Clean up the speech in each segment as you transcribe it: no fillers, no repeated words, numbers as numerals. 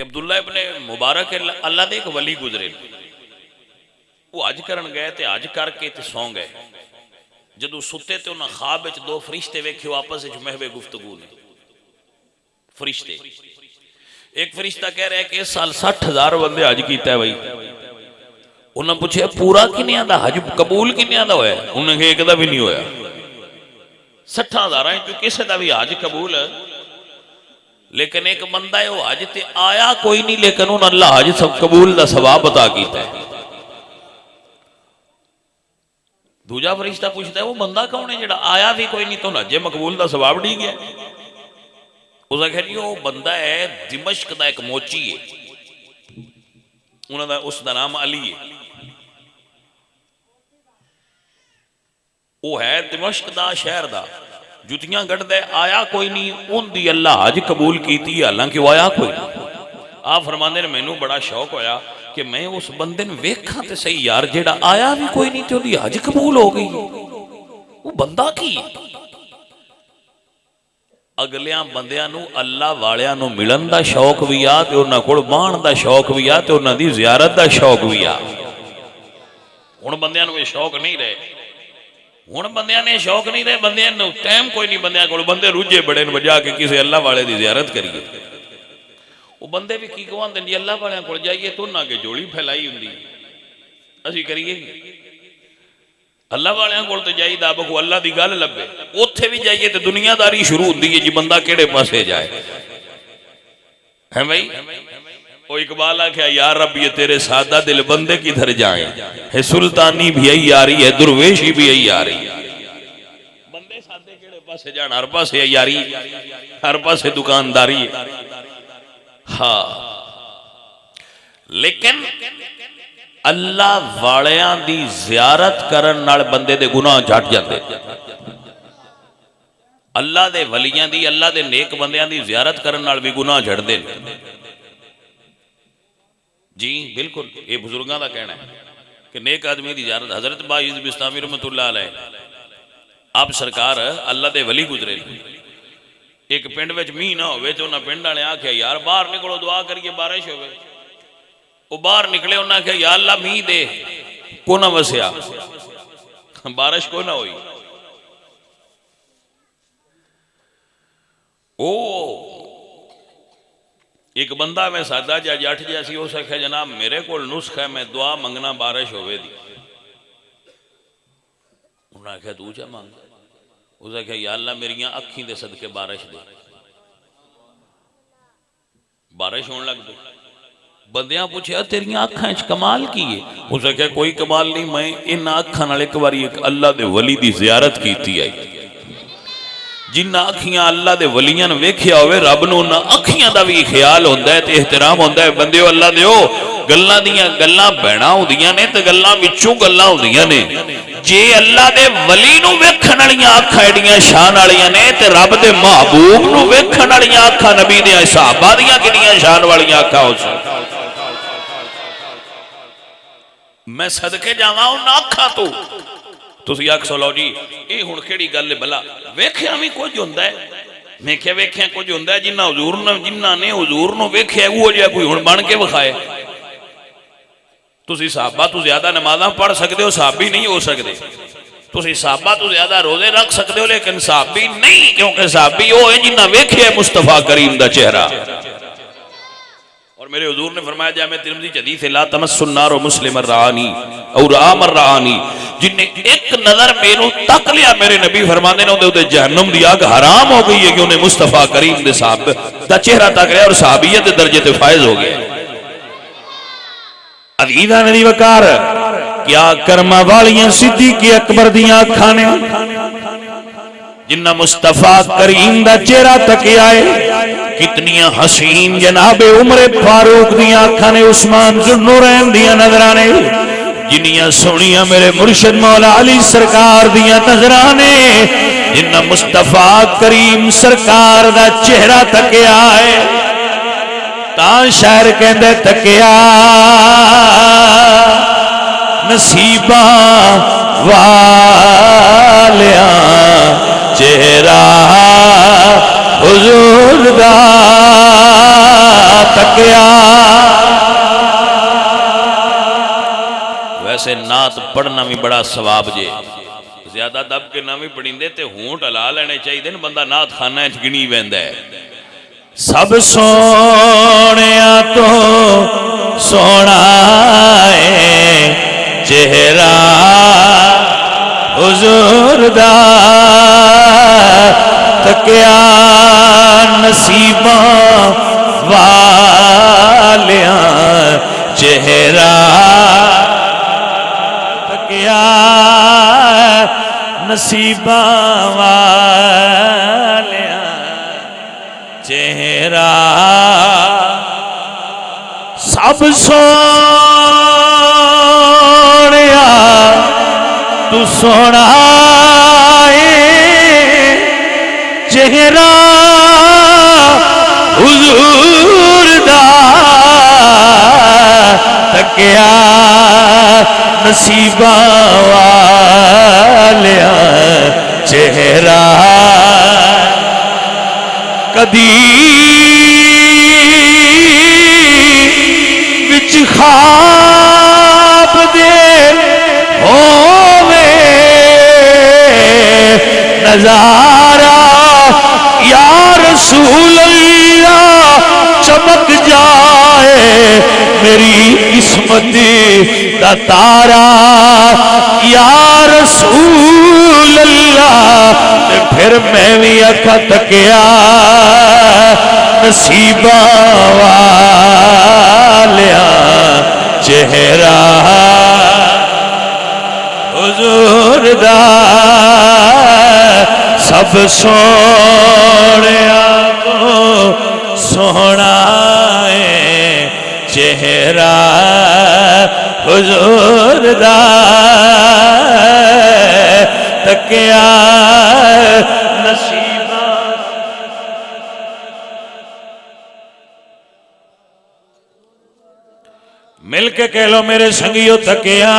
عبداللہ ابن مبارک اللہ دے ایک ولی گزرے، وہ حج کرن گئے تے حج کر کے تے سو گئے، جدو ستے تے انہاں خواب وچ دو فرشتے ویکھے آپس وچ محو گفتگو نے۔ فرشتے ایک فرشتہ کہہ رہا ہے کہ اس سال 60,000 بندے حج کیتا ہے بھائی۔ انہاں پوچھے پورا کنیاں دا حج قبول کنیاں دا ہویا ہے؟ انہاں کہ ایک دا بھی نہیں ہویا۔ 60,000 جو کسے دا بھی حج قبول ہے، لیکن ایک بندہ ہے وہ حج تے آیا کوئی نہیں، لیکن انہوں اللہ حج سب قبول دا ثواب عطا کیتا ہے۔ دوجا فرشتہ پوچھتا ہے وہ بندہ کون ہے جڑا آیا بھی کوئی نہیں تو حج مقبول دا ثواب ڈی گیا؟ اس نے کہا وہ بندہ ہے دمشق دا ایک موچی ہے، انہوں دا اس دا نام علی ہے، وہ ہے دمشق دا شہر دا، جتیاں گڑھ دے آیا کوئی نہیں، ان دی اللہ حج قبول کیتی ہے حالانکہ وہ آیا کوئی نہیں۔ آپ فرماندے نے مینوں بڑا شوق ہویا کہ میں اس بندے نے ویکھاں تے صحیح یار جیڑا آیا بھی کوئی نہیں تے اودی حج قبول ہو گئی، وہ بندہ کی؟ اگلیاں بندیاں نو اللہ والیاں نو ملن دا شوق بھی آ تے انہاں کول بان دا شوق بھی آ تے انہاں دی زیارت دا شوق بھی آ۔ ہن بندیاں نو یہ شوق نہیں رہے، ہن بندیاں نے شوق نہیں رہے، بندیاں نو ٹائم کوئی نہیں، بندیاں کول بندے روجے بڑے نے بجا کے کسی اللہ والے دی زیارت کریے۔ وہ بندے بھی کی کہندے جی اللہ والے کول جائیے تو نہ کہ جوڑی پھیلائی ہوندی اسی کریے گی۔ اللہ والے کول تے جائی دا بکو اللہ دی گل لبے، اوتھے بھی جائیے تے دنیا داری شروع ہوندی ہے جی بندہ کیڑے پاسے جائے ہے بھائی۔ وہ اقبال آ کہ یا رب یہ تیرے سادہ دل بندے کدھر جائیں، ہے سلطانی بھی یہی آ رہی ہے، درویشی بھی یہی آ رہی ہے، بندے سادے کیڑے پاسے جان، ہر پاسے یاری، ہر پاسے دکانداری ہے۔ ہاں لیکن اللہ والیاں دی زیارت کرن نال بندے دے گناہ جھٹ جاندے، اللہ دے ولیاں دی، اللہ دے نیک بندیاں دی زیارت کرن نال بھی گناہ جھٹ دے۔ جی بالکل یہ بزرگاں دا کہنا ہے کہ نیک آدمی دی زیارت۔ حضرت باعث بستامی رحمۃ اللہ علیہ آپ سرکار اللہ دے ولی گزرے، ایک پنڈ وچ میہ نہ ہوئے تو انہاں پنڈ والے آکھیا یار باہر نکلو دعا کریے بارش ہوئے۔ وہ باہر نکلے انہاں کہا یا اللہ میہ دے، کو نہ وسیا، بارش کو نہ ہوئی۔ او ایک بندہ میں سادہ جا جاٹھ جیسی ہو سکے جناب میرے کو نسخ ہے میں دعا منگنا بارش ہوئے دی۔ انہاں نے کہا تو جا مانگ، اس نے کہا یا اللہ میریاں اکھیں دے صدقے بارش دے، بارش ہون لگ دو۔ بندیاں پوچھے تیریاں اکھاں اچ کمال کی ہے؟ اس نے کہا کوئی کمال نہیں، میں ان اکھاں نال ایک باری ایک اللہ دے ولی دی زیارت کیتی ہے، جنہ اکھیاں اللہ دے ولیاں ویکھیا ہوئے رب نو نہ اکھیاں دا بھی خیال ہوندا ہے تے احترام ہوندا ہے۔ بندیو اللہ دیو گلاں دیاں گلاں بہنا ہوندیاں نے تے گلاں وچوں گلاں ہوندیاں نے، جے اللہ دے ولی نو ویکھن والیاں اکھاں ایڈیاں شان والیاں نے تے رب دے محبوب نو ویکھن والیاں اکھاں نبی دے صحابہ دیاں کڈیاں شان والیاں اکھاں ہو سن۔ میں صدقے جاواں انہاں اکھاں تو تسی آکھ سو لو جی اے ہن کیڑی گل بلا ویکھیا بھی کچھ ہوندا ہے، میں کہ ویکھیا کچھ ہوندا ہے، جنہ حضور نے جنہ نے حضور نو ویکھیا وہ جا کوئی ہن بن کے وکھائے۔ تسی صحابہ تو زیادہ نمازاں پڑھ سکتے ہو، صحابی نہیں ہو سکتے، تسی صحابہ تو زیادہ روزے رکھ سکتے ہو لیکن صحابی نہیں، کیونکہ صحابی وہ ہے جنہ ویکھیا مصطفیٰ کریم دا چہرہ۔ اور میرے حضور نے فرمایا جامع ترمذی حدیث لا تمس النار مسلم الرعانی اور عام الرعانی، جن نے ایک نظر میرے تک لیا میرے نبی فرمانے نے اندے جہنم دی آگ حرام ہو گئی ہے کہ انہیں مصطفیٰ کریم دے صاحب دا چہرہ تک لیا اور صحابیت درجے تے فائز ہو گئے۔ عزیزہ ندی وکار کیا کرما والیاں صدیق اکبر دیاں کھانے جنہ مصطفیٰ کریم دا چہرہ تک آئے، کتنیاں حسین جناب عمر فاروق دیاں کھانے، عثمان ذوالنورین دیاں نظرانے، جنیاں سونیاں میرے مرشد مولا علی سرکار دیاں نظرانے، جنہ مصطفیٰ کریم سرکار دا چہرہ تک آئے، تاں شاعر کہندے تکیا نصیباں والیاں چہرہ حضور دا تکیا۔ ویسے نعت پڑھنا بھی بڑا ثواب جے، زیادہ دب کے نہ بھی پڑھیں تے ہونٹ ہلا لینے چاہیے، بندہ نعت خانہ وچ گنی ویندا ہے۔ سب سونیا تو سونا ہے چہرہ حضور دا، تکیا نصیباں والیاں چہرہ، تکیا نصیباں والیاں چہرہ۔ سب سونیا تو سونا چہرہ حضور دا، تکیا نصیباں والیاں چہرہ۔ کدی وچ خواب دے ہووے نظارہ، یا رسول اللہ چمک جائے میری قسمت دا تارا، یا رسول اللہ پھر میں بھی اکھا تکیا نصیباں والیاں چہرہ حضور دا۔ سب سونیا تو سونا ہے چہرہ حضور دا، تکیا نصیبہ۔ مل کے کہہ لو میرے سنگیو، تکیا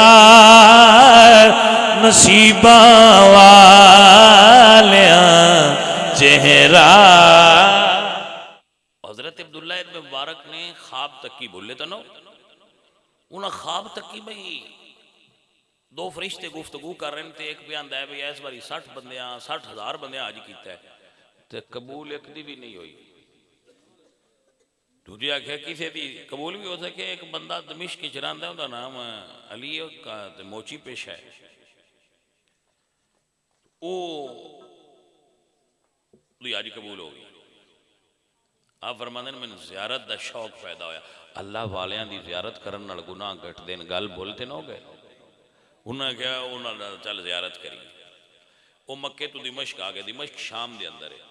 نصیباں والیاں چہرہ۔ حضرت عبداللہ ابن مبارک نے خواب تکی، بولے تو نو انہاں خواب تکی بھئی دو فرشتے گفتگو کر رہے تھے، ایک بیان ہے بھئی اس باری 60,000 بندیاں حج کیتا ہے تے قبول ایک دی بھی نہیں ہوئی۔ دوجی آکھیا کسے دی قبول بھی ہو سکے، ایک بندہ دمشق کی چراندا ہے، ان کا نام علی کا موچی پیش ہے، او دی حج قبول ہو گئی۔ آپ فرماندے نے میں زیارت دا شوق پیدا ہویا، اللہ والیاں دی زیارت کرن نال گناہ گھٹ دین، گل بولتے نہ ہو گئے۔ انہاں کیا انہاں چل زیارت کری، وہ مکے تو دمشق آ گئے، دمشق شام دے اندر ہے۔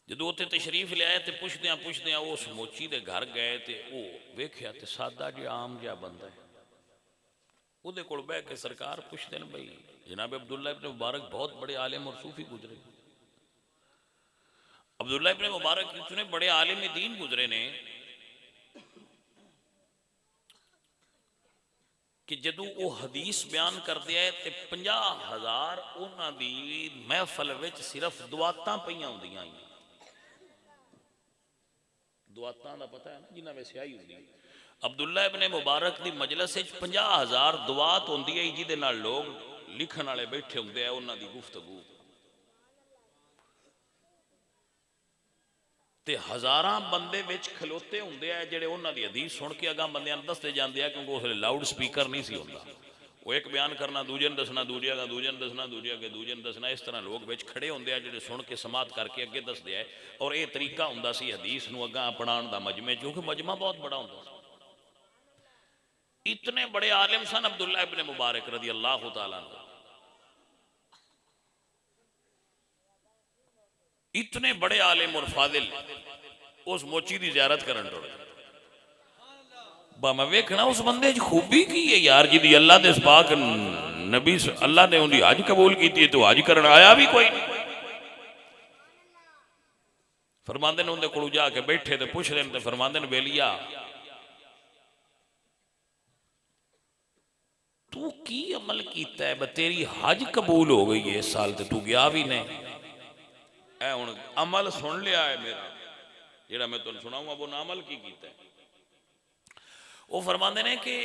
جدو اتنے تشریف لے آئے تے پوچھدیاں اس موچی دے گھر گئے تے او ویکھیا تے سادہ جی عام جا بندہ ہے، او دے کول بیٹھ کے سرکار پوچھتے ہیں بھائی جناب عبداللہ ابن مبارک بہت بڑے عالم اور صوفی گزرے، عبداللہ ابن مبارک اتنے بڑے عالم دین گزرے نے کہ جدو وہ حدیث بیان کر دیا ہے تے 50,000 انہاں دی محفل وچ صرف دعاتاں پئیاں ہوندیاں ہیں۔ دعاتاں دا پتہ ہے نا جنہاں میں سیاہی ہوندی ہے، عبداللہ ابن مبارک دی مجلس وچ 50,000 دعات ہوندی ہے جہدے نال لوگ لکھن والے بیٹھے ہوندے ہیں، انہاں دی گفتگو تے ہزاراں بندے وچ کھلوتے ہوندے ہیں جڑے انہاں دی حدیث سن کے اگاں بندیاں نوں دستے جاندے ہیں، کیونکہ اس لاؤڈ سپیکر نہیں سی ہوندا، وہ ایک بیان کرنا دوجے نوں دسنا، دوجے کا دوجے نوں دسنا، دوجے کے دوجے نوں دسنا، اس طرح لوگ وچ کھڑے ہوندے ہیں جڑے سن کے سماعت کر کے اگے دسدے ہیں، اور یہ طریقہ ہوندا سی حدیث نوں اگاں اپنان دا مجمع، کیونکہ مجمع بہت بڑا ہوندا سی۔ اتنے بڑے عالم سن عبداللہ ابن مبارک رضی اللہ تعالیٰ عنہ، اتنے بڑے عالم اور فاضل اس موچی دی زیارت کرن ٹر با میں ویکھنا اس بندے خوبی کی ہے یار جی دی اللہ دے پاک نبی اللہ نے ان دی حج قبول کی تھی تو حج کرن آیا بھی کوئی نہیں۔ فرماندے نے ان دے کولو جا کے بیٹھے تے پوچھ رہے تے فرماندے نے بیلیا تو کی عمل کیتا ہے تیری حج قبول ہو گئی ہے اس سال تے تو گیا بھی نہیں؟ اے ہن عمل سن لیا ہے میرا جڑا میں تانوں سناؤں اب انہاں عمل کی کیتا ہے. وہ فرماندے نے کہ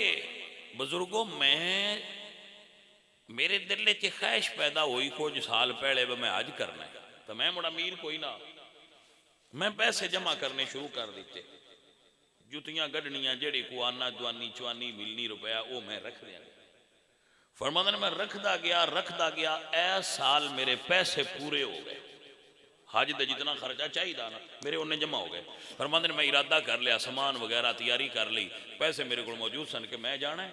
بزرگوں میں میرے دل چ خواہش پیدا ہوئی کچھ سال پہلے میں حج کرنا ہے تو میں مڑا امیر کوئی نہ میں پیسے جمع کرنے شروع کر دیتے جتیاں گڈنیاں جڑی کو آنا دوانی چوانی ملنی روپیہ وہ میں رکھ دیا. فرماندے نے میں رکھدا گیا اے سال میرے پیسے پورے ہو گئے حج دے جتنا خرچہ چاہیے نا میرے انہیں جمع ہو گئے. فرماندے نے میں ارادہ کر لیا سامان وغیرہ تیاری کر لی پیسے میرے کو موجود سن کہ میں جانا ہے.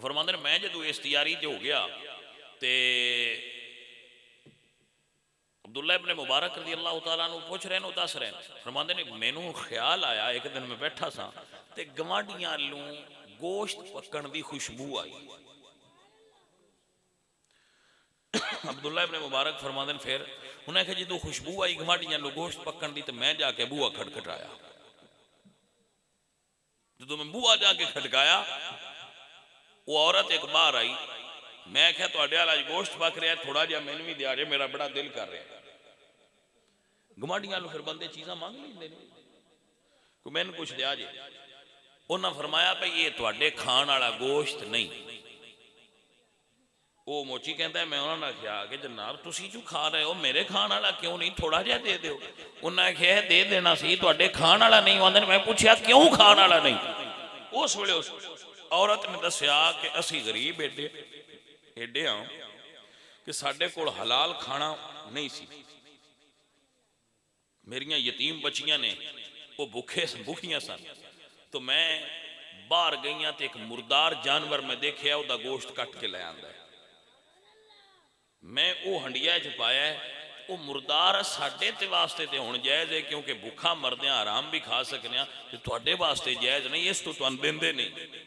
فرماندے نے میں جدو اس تیاری جو ہو گیا تے عبداللہ ابن مبارک رضی اللہ تعالیٰ عنہ پوچھ رہے ہیں دس رہے ہیں. فرماندے نے مینوں خیال آیا ایک دن میں بیٹھا سا تے گوانڈیاں لوں گوشت پکن دی خوشبو آئی. عبداللہ ابن مبارک فرماندے نے پھر انہیں کہا جدو خوشبو آئی گوانڈیاں لوں گوشت پکن دی تے میں جا کے بوا کھٹکھٹایا. جدو میں بوا جا کے کھٹکایا وہ عورت ایک بار آئی میں کہا تو اڈیال آج گوشت پک رہا ہے تھوڑا جا میں نے بھی دیا رہے میرا بڑا دل کر رہا ہے. گماڑیاں لو پھر بندے چیزاں مانگ لیں دے کوئی میں نے کچھ دیا جے انہاں فرمایا پہ یہ تو اڈے کھان والا گوشت نہیں. وہ موچی کہتا ہے میں انہوں نے کہا کہ جناب تسی جو کھا رہے ہو میرے کھان والا کیوں نہیں تھوڑا جا دے دے ہو. انہوں نے کہا دے دینا سی تو اڈے کھان والا نہیں ہوندے. میں پوچھیا کیوں کھان والا نہیں. اس ویلے اس عورت نے دسیا کہ اسی غریب ایڈے ہاں کہ ساڈے کول حلال کھانا نہیں سی. میریاں یتیم بچیاں نے وہ بھوکیاں سن تو میں باہر گئیاں تے ایک مردار جانور میں دیکھیا او دا گوشت کٹ کے لے آندا ہے. میں او ہنڈیا چ پایا ہے وہ مردار ساڈے تے واسطے تے ہن جائز ہے کیونکہ بھوکا مردیاں آرام بھی کھا سکنے ہیں تے تواڈے واسطے جائز نہیں اس تو تان دیندے نہیں.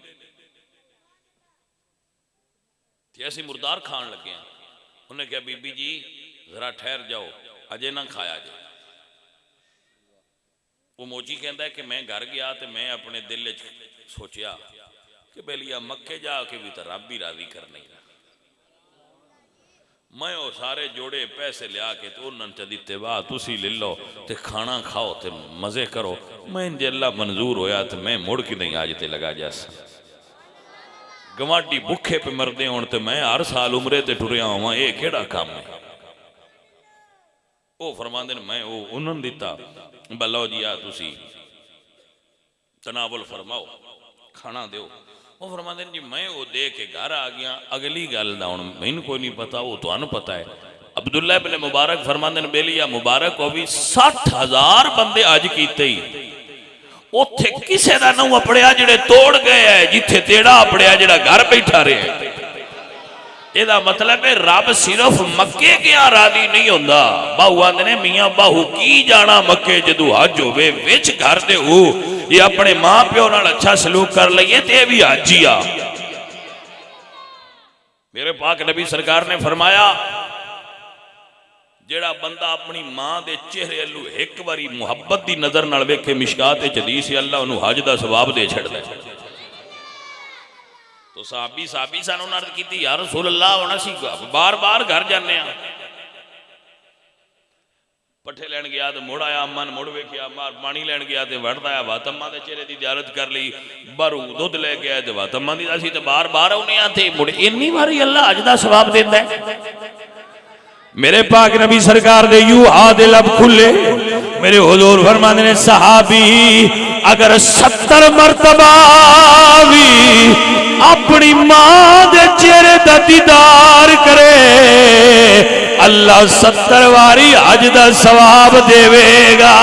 ایسی مردار کھان لگے ہیں. انہوں نے کہا بی بی جی ذرا ٹھہر جاؤ اجے نہ کھایا جائے. وہ موچی کہندا ہے کہ میں گھر گیا تو میں اپنے دل سوچیا کہ بیلیا مکے جا کے بھی تو رب بھی راضی کرنے میں وہ سارے جوڑے پیسے لیا کے تو انہوں نے دیتے واہ تسی لے لو تے کھانا کھاؤ تے مزے کرو. میں جے اللہ منظور ہویا تو میں مڑ کے نہیں آج تے لگا جیسا گوانڈی بکھے پہ مردے ہون تے میں ہر سال عمرے تے ٹریا ہوں اے کیڑا کام ہے. وہ فرماندے نے میں وہ انہوں نے دیتا بلو جی آ تسی تناول فرماؤ کھانا دیو. وہ فرماندے نے جی میں وہ دے کے گھر آ گیا اگلی گل دا ہن مینوں کوئی نہیں پتا وہ تو انہوں پتا ہے. عبداللہ ابن مبارک فرماندے نے بیلیا مبارک ہو بھی 60,000 بندے آج کیتے ہی اوتھے کسے دا نو اپڑیا جڑے توڑ گئے ہیں جتھے تیڑا اپڑیا جڑا گھر بیٹھا رہے ہیں. یہ دا مطلب ہے رب صرف مکے کیا راضی نہیں ہوندا. باہو آندے نے میاں باہو کی جانا مکے جدو حج ہوئے وچ گھر دے ہو یہ اپنے ماں پیو نال اچھا سلوک کر لئیے تے بھی حجیا. میرے پاک نبی سرکار نے فرمایا جیڑا بندہ اپنی ماں دے چہرے اللہ ایک باری محبت دی نظر نال ویکھے مشکات حدیث اللہ انہوں حج دا ثواب دے چھڑ دے. تو صحابی سانوں عرض کیتی یا رسول اللہ ہونا سی بار بار گھر جانے ہیں. پٹھے لین گیا تو مڑ آیا امان مڑ ویکھیا پانی لین گیا تو وڑتا ہے واتمہ دے چہرے دی زیارت کر لی برو دودھ لے گیا تو واتمہ دی دا سی تو بار بار ہونے آتے مڑ انی باری اللہ حج دا ثواب دیتا ہے. میرے پاک نبی سرکار دے یوں ہاتھ لب کھلے میرے حضور فرمانے نے صحابی اگر 70 مرتبہ بھی اپنی ماں دے چہرے دا دیدار کرے اللہ 70 واری حج دا ثواب دے گا.